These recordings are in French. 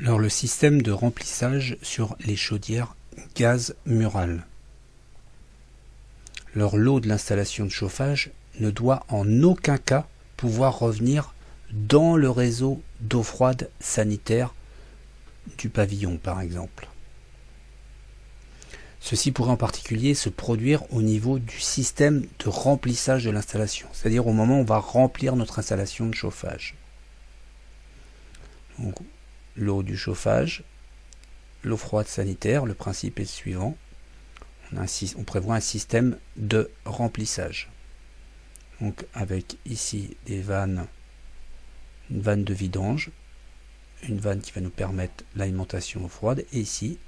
Alors le système de remplissage sur les chaudières gaz murales. L'eau de l'installation de chauffage ne doit en aucun cas pouvoir revenir dans le réseau d'eau froide sanitaire du pavillon par exemple. Ceci pourrait en particulier se produire au niveau du système de remplissage de l'installation, c'est-à-dire au moment où on va remplir notre installation de chauffage. Donc, l'eau du chauffage, l'eau froide sanitaire, le principe est le suivant. On prévoit un système de remplissage. Donc avec ici des vannes, une vanne de vidange, une vanne qui va nous permettre l'alimentation eau froide, et ici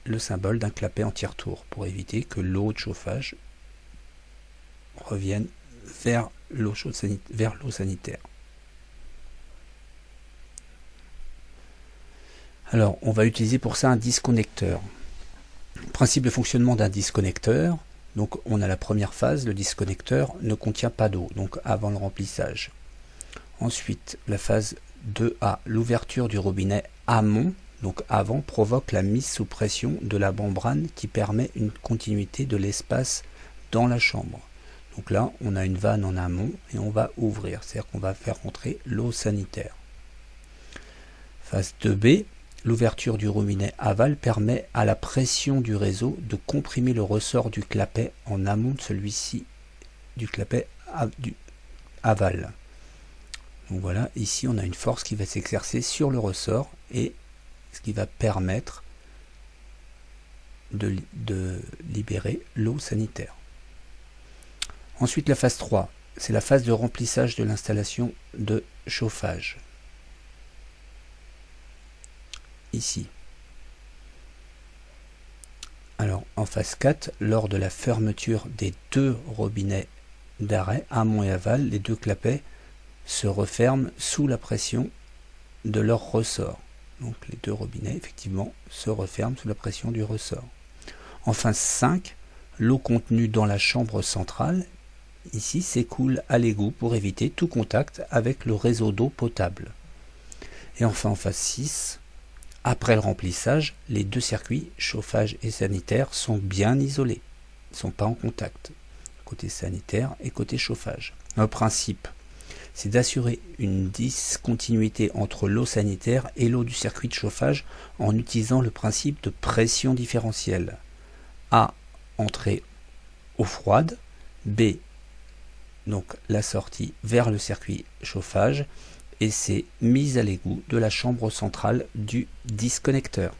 le symbole d'un clapet en tire-tour pour éviter que l'eau de chauffage revienne vers l'eau sanitaire. Alors, on va utiliser pour ça un disconnecteur. Principe de fonctionnement d'un disconnecteur. Donc, on a la première phase, le disconnecteur ne contient pas d'eau, donc avant le remplissage. Ensuite, la phase 2A, l'ouverture du robinet amont, donc avant, provoque la mise sous pression de la membrane qui permet une continuité de l'espace dans la chambre. Donc là, on a une vanne en amont et on va ouvrir, c'est-à-dire qu'on va faire rentrer l'eau sanitaire. Phase 2B, l'ouverture du robinet aval permet à la pression du réseau de comprimer le ressort du clapet en amont de celui-ci, du clapet aval. Donc voilà, ici on a une force qui va s'exercer sur le ressort et ce qui va permettre de libérer l'eau sanitaire. Ensuite la phase 3, c'est la phase de remplissage de l'installation de chauffage. Ici. Alors en phase 4, lors de la fermeture des deux robinets d'arrêt, amont et aval, les deux clapets se referment sous la pression de leur ressort. Donc les deux robinets effectivement se referment sous la pression du ressort. En phase 5, l'eau contenue dans la chambre centrale ici s'écoule à l'égout pour éviter tout contact avec le réseau d'eau potable. Et enfin en phase 6, après le remplissage, les deux circuits, chauffage et sanitaire, sont bien isolés. Ils ne sont pas en contact, côté sanitaire et côté chauffage. Le principe, c'est d'assurer une discontinuité entre l'eau sanitaire et l'eau du circuit de chauffage en utilisant le principe de pression différentielle. A, entrée eau froide, B, donc la sortie vers le circuit chauffage, et c'est mise à l'égout de la chambre centrale du disconnecteur.